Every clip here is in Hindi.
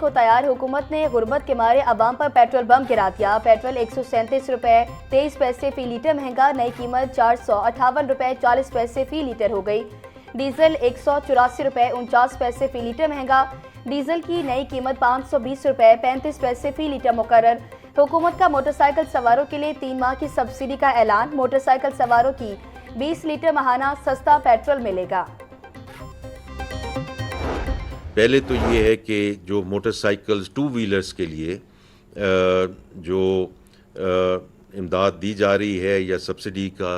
को तैयार। हुकूमत ने गुर्बत के मारे अवाम पर पेट्रोल बम गिरा दिया। पेट्रोल 137 रुपये 23 पैसे फी लीटर महंगा, नई कीमत 458 रुपये 40 पैसे फी लीटर हो गई। डीजल 184 रुपये 49 पैसे फी लीटर महंगा, डीजल की नई कीमत 520 रुपये 35 पैसे फी लीटर मुकर्रर। हुकूमत का मोटरसाइकिल सवारों के लिए 3 माह की सब्सिडी का ऐलान। मोटरसाइकिल सवारों की 20 लीटर माहाना सस्ता पेट्रोल मिलेगा। पहले तो ये है कि जो मोटरसाइकिल्स 2 व्हीलर्स के लिए जो इमदाद दी जा रही है या सब्सिडी का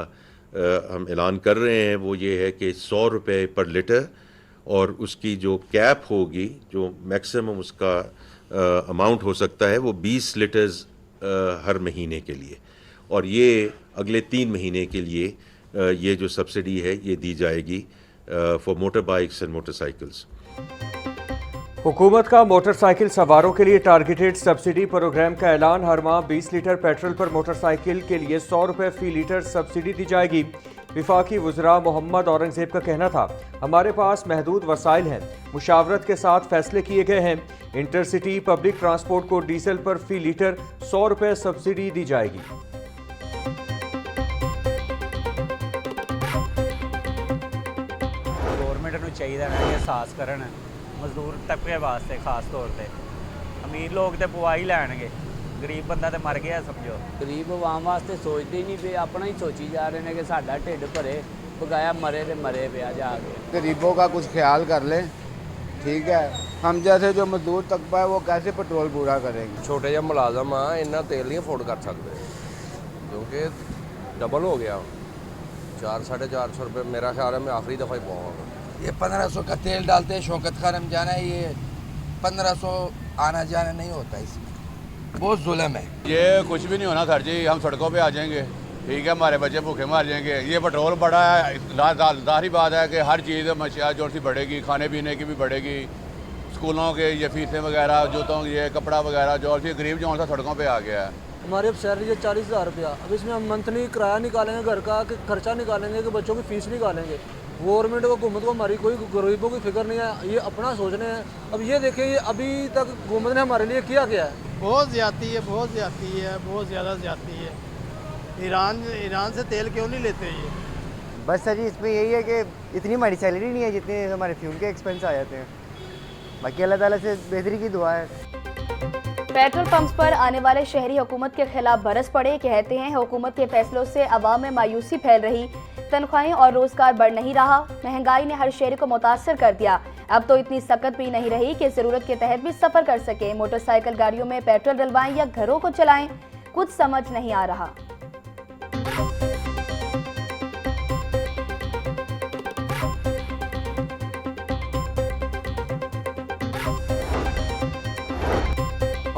हम ऐलान कर रहे हैं, वो ये है कि 100 रुपये पर लीटर, और उसकी जो कैप होगी, जो मैक्सिमम उसका अमाउंट हो सकता है, वो 20 लीटर्स हर महीने के लिए, और ये अगले 3 महीने के लिए ये जो सब्सिडी है ये दी जाएगी for motor bikes and motorcycles. हुकूमत का मोटरसाइकिल सवारों के लिए टारगेटेड सब्सिडी प्रोग्राम का ऐलान। हर माह 20 लीटर पेट्रोल पर मोटरसाइकिल के लिए 100 रुपये फी लीटर सब्सिडी दी जाएगी। विफाकी वज़रा मोहम्मद औरंगज़ेब का कहना था, हमारे पास महदूद वसाइल हैं, मुशावरत के साथ फैसले किए गए हैं। इंटरसिटी पब्लिक ट्रांसपोर्ट को डीजल पर फी लीटर 100 रुपये सब्सिडी दी जाएगी। गौरमेंट को चाहिए ना कि एहसास करन मजदूर तबके वास्ते, खास तौर पे अमीर लोग तो पवा ही लैणगे, गरीब बंदा तो मर गया समझो। गरीब आवाम वास्ते सोचते ही नहीं पे, अपना ही सोची जा रहे हैं कि साडा ढिड भरे, बकाया मरे तो मरे पे जाके। गरीबों का कुछ ख्याल कर लें, ठीक है। हम जैसे जो मजदूर तबका है वो कैसे पेट्रोल पूरा करेंगे। छोटे जिहा मुलाजम आ, इन्ना तेल नहीं अफोर्ड कर सकते, क्योंकि डबल हो गया। 400-450 रुपये मेरा ख्याल है मैं आखिरी दफ़ा ही पवाऊँगा। ये 1500 का तेल डालते हैं, शौकत का रमजान है, ये 1500 आना जाना नहीं होता, इसमें बहुत जुल्म है। ये कुछ भी नहीं होना सर जी, हम सड़कों पे आ जाएंगे, ठीक है, हमारे बच्चे भूखे मार जाएंगे। ये पेट्रोल बढ़ा है, जाहिर बात है कि हर चीज़ मशिया जो सी बढ़ेगी, खाने पीने की भी बढ़ेगी, स्कूलों के ये फीसें वगैरह, जूतों ये कपड़ा वगैरह, जो सी गरीब जो सा सड़कों पर आ गया है। हमारी अब सैलरी है 40,000 रुपया, अब इसमें हम मंथली किराया निकालेंगे, घर का खर्चा निकालेंगे, कि बच्चों की फीस निकालेंगे। गवर्नमेंट को, हुकूमत को हमारी कोई गरीबों की फिक्र नहीं है, ये अपना सोच रहे हैं। अब ये देखिए, ये अभी तक हुकूमत ने हमारे लिए किया क्या है? बहुत ज़्यादती है, बहुत ज़्यादती है, बहुत ज़्यादा ज़्यादती है। ईरान से तेल क्यों नहीं लेते ये? बस सर जी, इसमें यही है कि इतनी हमारी सैलरी नहीं है जितने हमारे फ्यूल के एक्सपेंस आ जाते हैं। बाकी अल्लाह ताला से बेहतरी की दुआ है। पेट्रोल पंप्स पर आने वाले शहरी हुकूमत के खिलाफ बरस पड़े। कहते हैं हुकूमत के फैसलों से अवाम में मायूसी फैल रही, तनख्वाहें और रोजगार बढ़ नहीं रहा, महंगाई ने हर शहरी को मुतासर कर दिया। अब तो इतनी सकत भी नहीं रही कि जरूरत के तहत भी सफर कर सके। मोटरसाइकिल गाड़ियों में पेट्रोल डलवाएं या घरों को चलाएं, कुछ समझ नहीं आ रहा।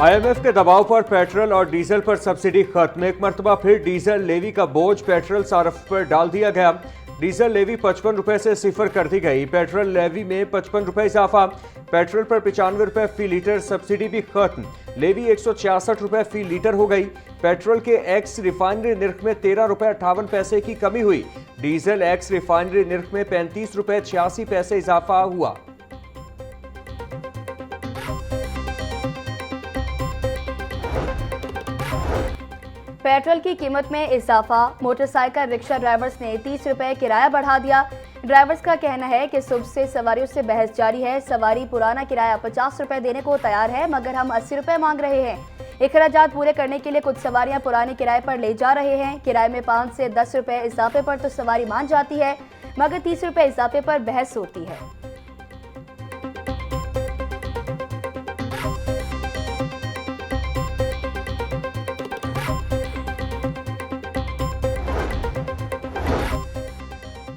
IMF के दबाव पर पेट्रोल और डीजल पर सब्सिडी खत्म। एक मरतबा फिर डीजल लेवी का बोझ पेट्रोल सार्फ पर डाल दिया गया। डीजल लेवी 55 रुपए से 0 कर दी गई। पेट्रोल लेवी में 55 रुपए इजाफा। पेट्रोल पर 95 रुपए फी लीटर सब्सिडी भी खत्म। लेवी 166 रुपए फी लीटर हो गई। पेट्रोल के एक्स रिफाइनरी निर्ख में 13 रुपए 58 पैसे की कमी हुई। डीजल एक्स रिफाइनरी निर्ख में 35 रुपए 86 पैसे इजाफा हुआ। पेट्रोल की कीमत में इजाफा। मोटरसाइकिल रिक्शा ड्राइवर्स ने 30 रुपए किराया बढ़ा दिया। ड्राइवर्स का कहना है कि सुबह से सवारियों से बहस जारी है। सवारी पुराना किराया 50 रुपए देने को तैयार है, मगर हम 80 रुपए मांग रहे हैं। अखराजात पूरे करने के लिए कुछ सवारियां पुराने किराए पर ले जा रहे हैं। किराए में 5 से 10 रुपए इजाफे पर तो सवारी मान जाती है, मगर 30 रुपए इजाफे पर बहस होती है।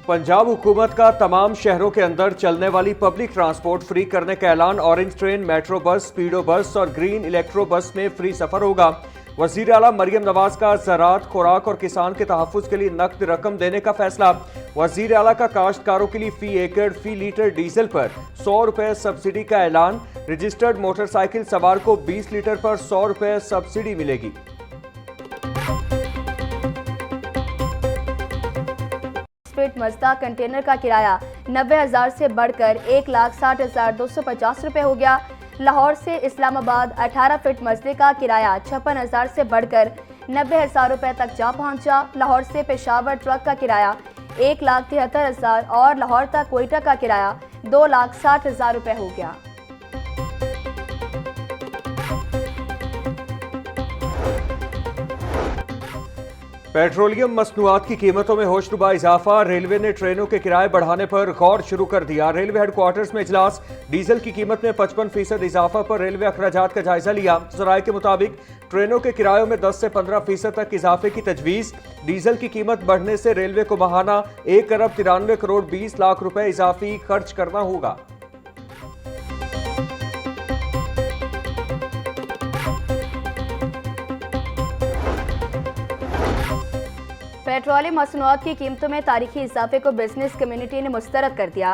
पंजाब हुकूमत का तमाम शहरों के अंदर चलने वाली पब्लिक ट्रांसपोर्ट फ्री करने का ऐलान। ऑरेंज ट्रेन, मेट्रो बस, स्पीडो बस और ग्रीन इलेक्ट्रो बस में फ्री सफर होगा। वजीर आला मरियम नवाज का ज़राअत, खुराक और किसान के तहफ़्फ़ुज़ के लिए नकद रकम देने का फैसला। वजीर आला का काश्तकारों के लिए फी एकड़ फी लीटर डीजल पर 100 रुपए सब्सिडी का ऐलान। रजिस्टर्ड मोटरसाइकिल सवार को 20 लीटर पर 100 रुपए सब्सिडी मिलेगी। स्पीड मजदा कंटेनर का किराया 90,000 से बढ़कर 1,60,250 रुपए हो गया। लाहौर से इस्लामाबाद 18 फीट मसले का किराया 56,000 से बढ़कर 90,000 रुपये तक जा पहुंचा। लाहौर से पेशावर ट्रक का किराया 1,73,000 और लाहौर तक कोयटा का किराया 2,60,000 रुपये हो गया। पेट्रोलियम मसनूआत की कीमतों में होशरुबा इजाफा। रेलवे ने ट्रेनों के किराए बढ़ाने पर गौर शुरू कर दिया। रेलवे हेडक्वार्टर्स में इजलास। डीजल की कीमत में 55% इजाफा पर रेलवे अखराजात का जायजा लिया। ज़राए के मुताबिक ट्रेनों के किरायों में 10 से 15% तक इजाफे की तजवीज़। डीजल की कीमत बढ़ने से रेलवे को माहाना 1 अरब 93 करोड़ 20 लाख रुपए इजाफी खर्च करना होगा। पेट्रोलियम मसनूआत की कीमतों में तारीखी इजाफे को बिजनेस कम्युनिटी ने मुस्तरद कर दिया।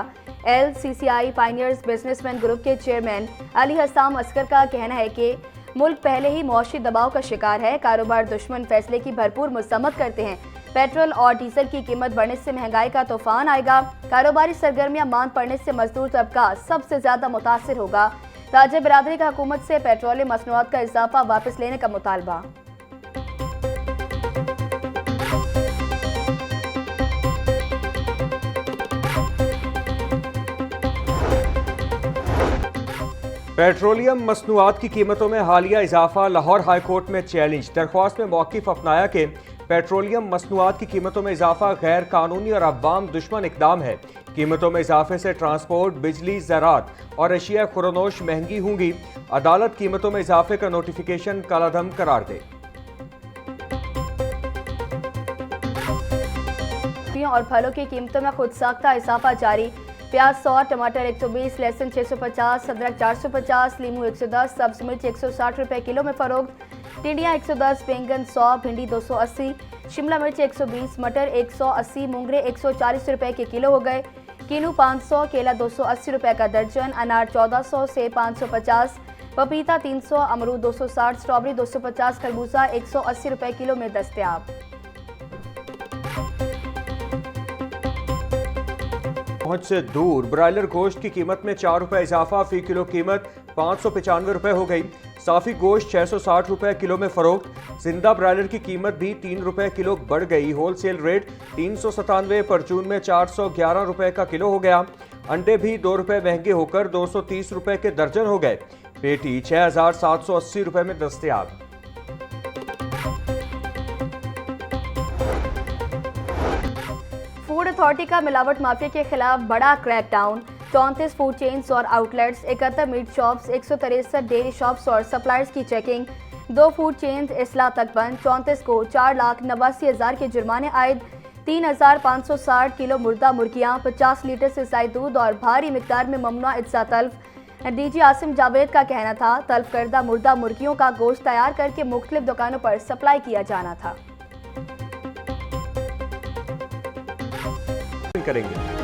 LCCI पायनियर्स बिजनेसमैन ग्रुप के चेयरमैन अली हसाम असगर का कहना है कि मुल्क पहले ही मौशी दबाव का शिकार है। कारोबार दुश्मन फैसले की भरपूर मजम्मत करते हैं। पेट्रोल और डीजल की कीमत बढ़ने से महंगाई का तूफान आएगा। कारोबारी सरगर्मियां मांद पड़ने से मजदूर तबका सबसे ज्यादा मुतासिर होगा। ताजिर बिरादरी का हुकूमत से पेट्रोलियम मसनूआत का इजाफा वापस लेने का मुतालबा। पेट्रोलियम मसनूआत की कीमतों में हालिया इजाफा। लाहौर हाई कोर्ट में चैलेंज। दरख्वास्त में मौक़िफ़ अपनाया कि पेट्रोलियम मसनूआत की कीमतों में इजाफा गैर कानूनी और अवाम दुश्मन इकदाम है। कीमतों में इजाफे से ट्रांसपोर्ट, बिजली, ज़राअत और अशिया खुरनोश महंगी होंगी। अदालत कीमतों में इजाफे का नोटिफिकेशन कालाधम करार दे। और फलों की कीमतों में खुद साख्ता इजाफा जारी। प्याज 100, टमाटर 120, लहसुन 650, अदरक 450, लीमू 110, सब्ज मिर्च 160 रुपये किलो में फरोख्त। टिंडियाँ 110, बैंगन 100, भिंडी 280, शिमला मिर्च 120, मटर 180, मूंगरे 140 रुपये के किलो हो गए। कीनू 500, केला 280 रुपये का दर्जन, अनार 1400, सेब 550, पपीता 300, अमरूद 260, स्ट्रॉबेरी 250, खरबूजा 180 रुपये किलो में दस्तयाब। पहुंच से दूर ब्रायलर गोश्त की कीमत में 4 रुपये इजाफा। फी किलो कीमत 595 रुपये हो गई। साफ़ी गोश्त 660 रुपये किलो में फरोख्त। जिंदा ब्रायलर की कीमत भी 3 रुपये किलो बढ़ गई। होलसेल रेट 397, परचून में 411 रुपये का किलो हो गया। अंडे भी 2 रुपये महंगे होकर 230 रुपये के दर्जन हो गए। पेटी 6,780 रुपये में दस्तयाब। फूड अथॉरिटी का मिलावट माफिया के खिलाफ बड़ा क्रैकडाउन। 34 फूड चेन्स और outlets, 71 meat shops, 163 dairy shops और सप्लायर्स की चेकिंग। 2 फूड चेन्स इसला तक बंद। 34 को 4,89,000 के जुर्माने आयद। 3,560 किलो मुर्दा मुर्गियाँ, 50 लीटर से ज़ायद दूध और भारी मिकदार में ममनुआ अज्जा तल्फ। डीजी आसिम जावेद का कहना था तल्फ करदा मुर्दा मुर्गियों का गोश्त तैयार करके मुख्तलिफ दुकानों पर सप्लाई किया जाना था। करेंगे।